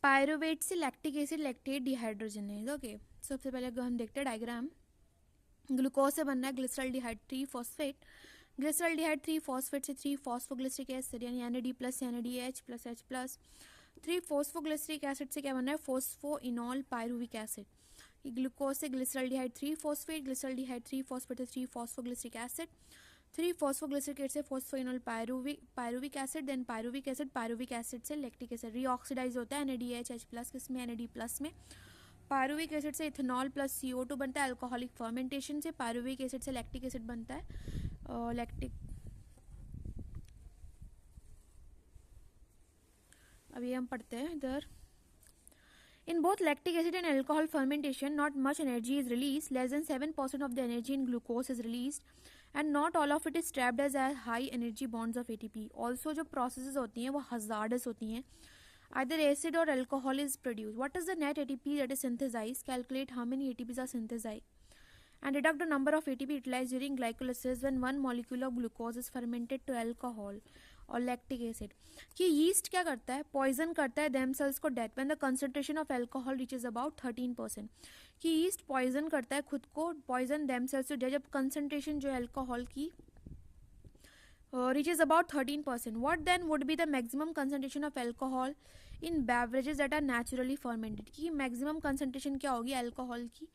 Pyruvate से lactic acid lactate dehydrogenase. Okay, सबसे पहले हम देखते हैं डायग्राम। ग्लूकोज से बनना है ग्लिसरॉल्डिहाइड 3 फॉस्फेट, ग्लिसरॉल्डिहाइड 3 फॉस्फेट से 3 फॉस्फोग्लिसरिक एसिड यानी NAD+ NADH plus H+, 3 phosphoglyceric acid से क्या बनना है फोस्फोइनॉल पायरुविक एसिड। ये ग्लूकोज से ग्लिसरॉल्डिहाइड 3 फॉस्फेट, ग्लिसरॉल्डिहाइड 3 फॉस्फेट से 3 फॉस्फोग्लिसरिक एसिड, 3 फॉस्फोग्लिसरिक एसिड से phosphoenol pyruvic acid, then pyruvic acid से लैक्टिक एसिड रीऑक्सीडाइज होता है NADH H+, किसमें NAD+ में। पायरुविक एसिड से इथेनॉल प्लस CO2 बनता है अल्कोहलिक फर्मेंटेशन से। पायरुविक एसिड से लैक्टिक एसिड बनता है लैक्टिक। अभी हम पढ़ते हैं इधर। In both lactic acid and alcohol fermentation, not much energy is released. Less than 7% of the energy in glucose is released, and not all of it is trapped as high energy bonds of ATP. Also, जो processes होती हैं वो hazardous होती हैं. Either acid or alcohol is produced. What is the net ATP that is synthesized? Calculate how many ATPs are synthesized, and deduct the number of ATP utilized during glycolysis when one molecule of glucose is fermented to alcohol और lactic acid. कि yeast क्या करता है, poison करता है them cells को death when the concentration of alcohol reaches about 13%। कि yeast poison करता है खुद को, poison them cells to death जब कंसंट्रेशन जो है अल्कोहल की reaches about 13%. What then would be the maximum concentration of alcohol in beverages that are naturally fermented? कि maximum concentration क्या होगी alcohol की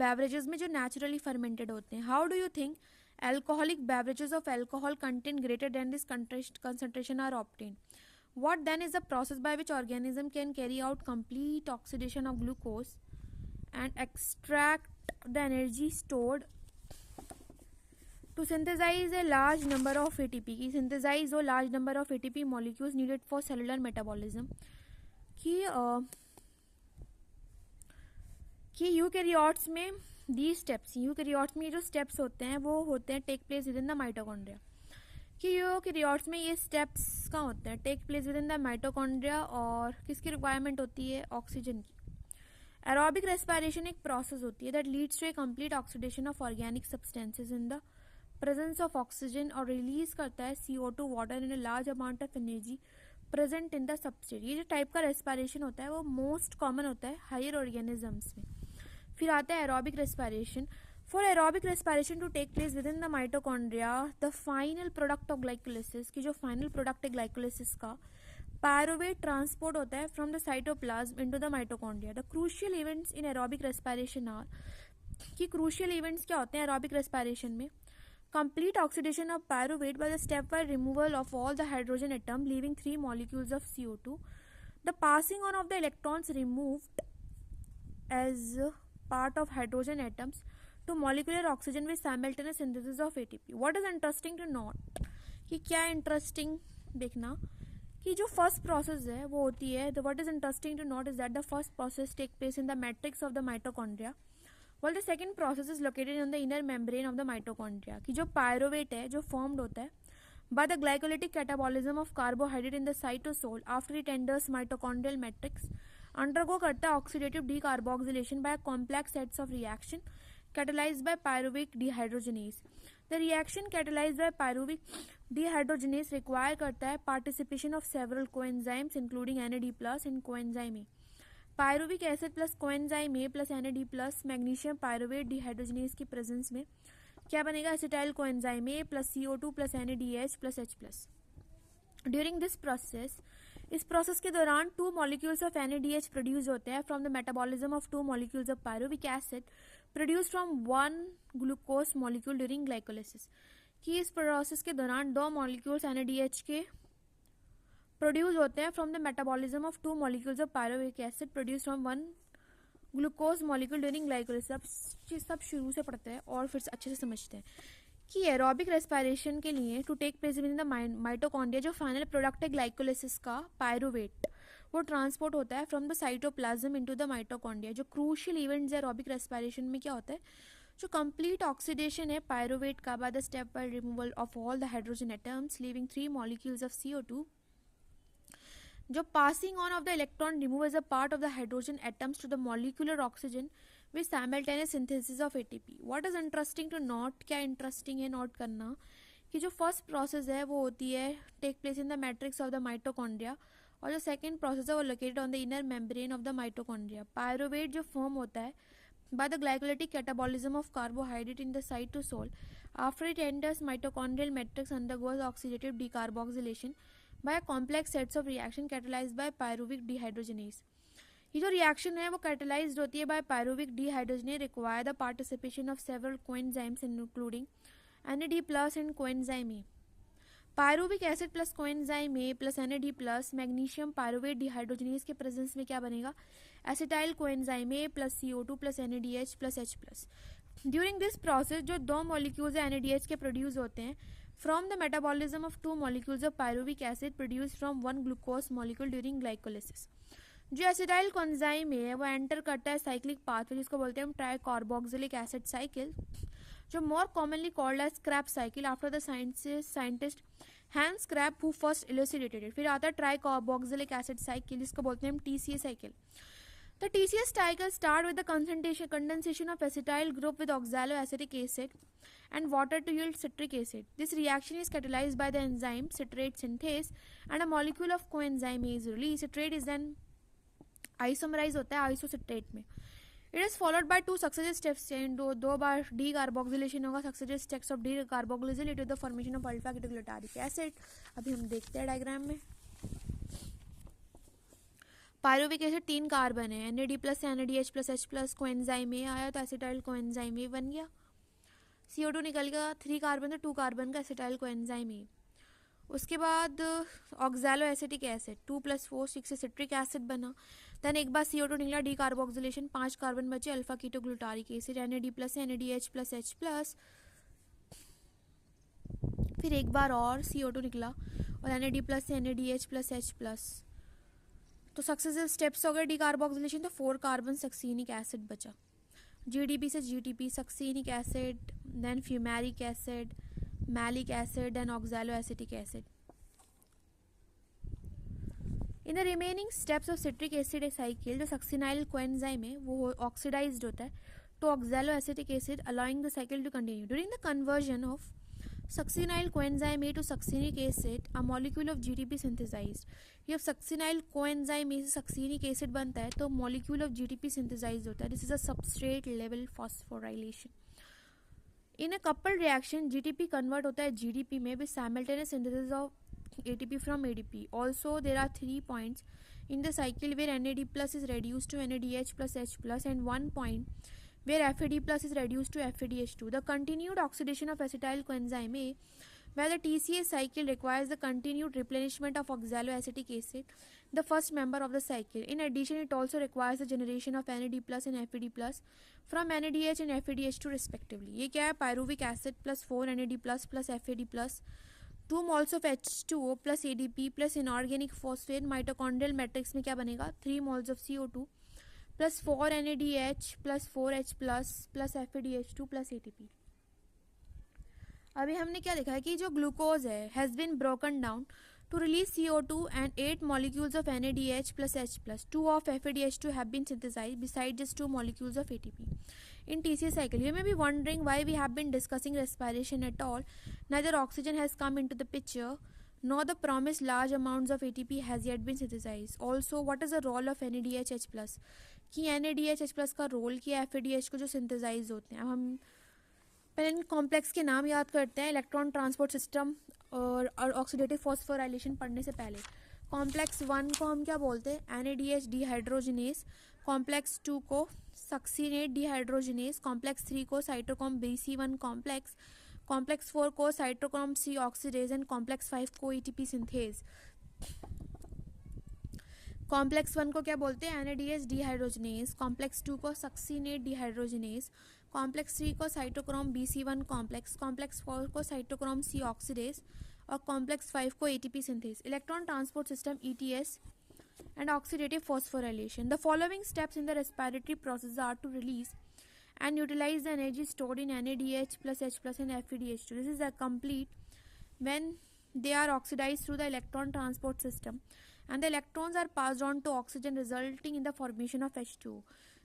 beverages में जो naturally fermented होते हैं। How do you think alcoholic beverages of alcohol content greater than this concentration are obtained? What then is the process by which organism can carry out complete oxidation of glucose and extract the energy stored to synthesize a large number of ATP? की synthesize हो large number of ATP molecules needed for cellular metabolism। कि eukaryotes में these steps, eukaryotes में ये जो steps होते हैं वो होते हैं take place within the mitochondria। कि यूकैरियोट्स में ये steps कहाँ होते हैं, take place within the mitochondria, और किसकी रिक्वायरमेंट होती है, ऑक्सीजन की। एरोबिक रेस्पिरेशन एक प्रोसेस होती है that leads to a complete oxidation of organic substances in the presence of oxygen और रिलीज करता है CO2 water in large amount of energy present in the substrate. ये जो टाइप का रेस्पिरेशन होता है वो मोस्ट कॉमन होता है हायर ऑर्गेनिजम्स में। फिर आता है aerobic respiration. For aerobic respiration to take place within the mitochondria the final product of glycolysis, की जो फाइनल प्रोडक्ट है ग्लाइकोलिसिस का, पायरुवेट ट्रांसपोर्ट होता है from the cytoplasm into the mitochondria. The crucial events in aerobic respiration are, कि crucial events क्या होते हैं एरोबिक रेस्पिरेशन में, complete oxidation of pyruvate by the stepwise removal of all the hydrogen atom leaving 3 molecules of CO2, the passing on of the electrons removed as part of hydrogen atoms to molecular oxygen with simultaneous synthesis of ATP. What is interesting to note, कि क्या interesting देखना, कि जो first process है वो होती है, what is interesting to note is that the first process take place in the matrix of the mitochondria while the second process is located on the inner membrane of the mitochondria। कि जो pyruvate है जो formed होता है by the glycolytic catabolism of carbohydrate in the cytosol after it enters mitochondrial matrix undergo करता है oxidative decarboxylation by a complex sets of reaction catalyzed by pyruvic dehydrogenase। The reaction catalyzed by pyruvic dehydrogenase require करता है participation of several coenzymes including NAD+ and coenzyme A। Pyruvic acid plus coenzyme A plus NAD plus magnesium pyruvate dehydrogenase की presence में क्या बनेगा, acetyl coenzyme A plus CO2 plus NADH plus H+। During this process, इस process के दौरान 2 molecules of NADH produce होते हैं from the metabolism of 2 molecules of pyruvic acid produce from 1 glucose molecule during glycolysis. कि इस process के दौरान 2 molecules NADH के प्रोड्यूस होते हैं from the metabolism of 2 molecules of pyruvic acid produce from 1 glucose molecule during glycolysis. अब सब शुरू से पढ़ते हैं और फिर अच्छे से समझते हैं कि एरोबिक रेस्पिरेशन के लिए to take place in the mitochondria जो फाइनल प्रोडक्ट है ग्लाइकोलिसिस का पायरुवेट, वो ट्रांसपोर्ट होता है from the cytoplasm into the mitochondria. जो क्रूशियल इवेंट्स है एरोबिक रेस्पिरेशन में क्या होता है, जो कंप्लीट ऑक्सीडेशन है पायरुवेट का by the step by removal of all the hydrogen atoms leaving 3 molecules of CO2, जो passing on of the electron remove as a part of the hydrogen atoms to the molecular oxygen with simultaneous synthesis of ATP। What is interesting to note, क्या interesting है note करना, कि जो first process है वो होती है take place in the matrix of the mitochondria और जो सेकेंड प्रोसेस है वो located on the inner membrane of the mitochondria. Pyruvate जो फॉर्म होता है by the glycolytic catabolism of carbohydrate in the cytosol after it enters mitochondrial matrix undergoes oxidative decarboxylation by a complex sets of reaction catalyzed by pyruvic dehydrogenase। ये जो reaction है वो catalysed होती है by pyruvic dehydrogenase require the participation of several coenzymes including NAD+ and coenzyme A. Pyruvic acid plus coenzyme A plus NAD+ magnesium pyruvate dehydrogenase के presence में क्या बनेगा, acetyl coenzyme A plus CO2 plus NADH plus H+। During this process जो दो molecules NADH के produce होते हैं from the metabolism of two molecules of pyruvic acid produce from one glucose molecule during glycolysis. जो acetyl coenzyme है वो enter करता है साइक्लिक पाथवे जिसको बोलते हैं हम ट्राइकार्बोक्सिलिक एसिड साइकिल, जो more commonly called as Krebs cycle after the scientist Hans Krebs who first elucidated it. फिर आता है ट्राइकार्बोक्सिलिक एसिड साइकिल जिसको बोलते हैं हम TCA cycle. The TCA cycle start with the condensation of acetyl group with oxaloacetic acid and water to yield citric acid. This reaction is catalyzed by the enzyme citrate synthase and a molecule of coenzyme A is released. Citrate is then isomerized होता है isocitrate में। It is followed by two successive steps and दो बार decarboxylation होगा, successive steps of decarboxylation lead to the formation of alpha ketoglutarate acid। अभी हम देखते हैं diagram में। पायरुविक एसिड 3 कार्बन है, NAD+ NADH+ H+, coenzyme A आया तो एसिटाइल कोएंजाइम ए बन गया। CO2 निकल गया, 3 कार्बन तो 2 कार्बन का एसिटाइल कोएंजाइम ए। उसके बाद ऑक्सैलो एसिटिक एसिड 2 + 4 6 से सिट्रिक एसिड बना। देन एक बार CO2 निकला, डीकार्बोक्सिलेशन, 5 कार्बन बचे, alpha ketoglutaric acid NAD+ NADH+ H+। फिर एक बार और CO2 निकला और NAD+ NADH+ H+। तो सक्सेसिव स्टेप्स हो गए डीकार्बोक्सिलेशन, तो 4 कार्बन सक्सीनिक एसिड बचा। GDP से GTP succinic acid, then fumaric acid, malic acid and oxaloacetic acid. In the remaining steps of citric acid cycle जो succinyl coenzyme है वो oxidised होता है to oxaloacetic acid allowing the cycle to continue. During the conversion of succinyl coenzyme A to succinic acid a molecule of GTP synthesised. जब succinyl coenzyme ए से succinic acid बनता है तो molecule of GTP synthesized होता है। This is a substrate level phosphorylation. In a coupled reaction GTP convert होता है GDP में with simultaneous synthesis of ATP from ADP. Also, there are 3 points in the cycle where NAD+ is reduced to NADH plus H+, and 1 point where FAD+ is reduced to FADH2. The continued oxidation of acetyl coenzyme A, where the TCA cycle requires the continued replenishment of oxaloacetic acid, the first member of the cycle. In addition, it also requires the generation of NAD+ and FAD+ from NADH and FADH2 respectively. ये क्या है? Pyruvic acid plus 4 NAD+ plus FAD+, 2 moles of H2O plus ADP plus inorganic phosphate mitochondrial matrix में क्या बनेगा? 3 moles of CO2 plus 4 NADH plus 4H plus FADH2 plus ATP। अभी हमने क्या देखा है कि जो ग्लूकोज है has been broken down to release CO2 and 8 molecules of NADH plus H+. 2 of FADH2 have been synthesized besides just 2 molecules of ATP. In TCA cycle, you may be wondering why we have been discussing respiration at all. Neither oxygen has come into the picture, nor the promised large amounts of ATP has yet been synthesized. Also, what is the role of NADH H+? कि NADH H+ का role क्या है FADH को जो synthesise होते हैं। अब हम पहले इन कॉम्प्लेक्स के नाम याद करते हैं इलेक्ट्रॉन ट्रांसपोर्ट सिस्टम और ऑक्सीडेटिव फॉस्फोराइलेशन पढ़ने से पहले। कॉम्प्लेक्स 1 को हम क्या बोलते हैं? NADH dehydrogenase. कॉम्प्लेक्स 2 को सक्सीनेट डिहाइड्रोजिनेस। कॉम्प्लेक्स 3 को साइटोक्रोम BC1 कॉम्प्लेक्स। कॉम्प्लेक्स 4 को cytochrome C oxidase and complex 5 को ATP सिंथेज। कॉम्प्लेक्स 1 को क्या बोलते हैं? NADH dehydrogenase. कॉम्प्लेक्स 2 को सक्सीनेट डिहाइड्रोजिनेस। कॉम्प्लेक्स 3 को साइटोक्रोम BC1 कॉम्प्लेक्स। कॉम्प्लेक्स 4 को साइटोक्रोम C ऑक्सीडेज और कॉम्प्लेक्स 5 को ATP synthase. Electron transport system ETS and oxidative phosphorylation. The following steps in the respiratory process are to release and utilize the energy stored in NADH plus H plus and FADH2. This is complete when they are oxidized through the electron transport system and the electrons are passed on to oxygen resulting in the formation of H2.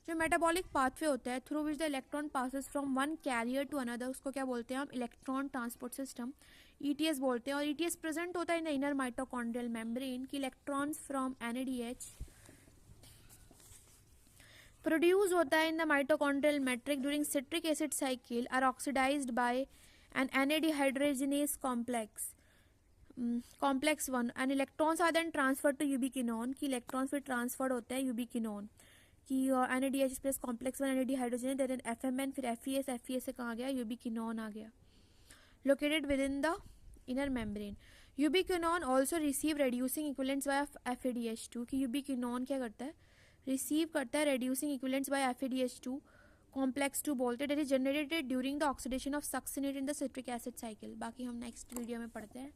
जो metabolic pathway होता है through which the electron passes from one carrier to another उसको क्या बोलते हैं हम? Electron transport system. ETS बोलते हैं, और ETS प्रेजेंट होता है in the inner mitochondrial membrane की इलेक्ट्रॉन्स फ्रॉम NADH प्रोड्यूस होता है in the mitochondrial matrix during citric acid cycle are oxidised by an NAD hydrogenase complex 1 and electrons are then transferred to ubiquinone कि electrons फिर transferred होते हैं ubiquinone कि NADH plus complex 1 NAD hydrogen then FMN फिर FES से कहाँ गया यूबिक्विनोन आ गया located within the inner membrane. Ubiquinone also receive reducing equivalents by FADH2 कि ubiquinone क्या करता है रिसीव करता है reducing equivalents by FADH2 complex 2 बोलते हैं that is generated during the oxidation of succinate in the citric acid cycle. बाकी हम नेक्स्ट वीडियो में पढ़ते हैं.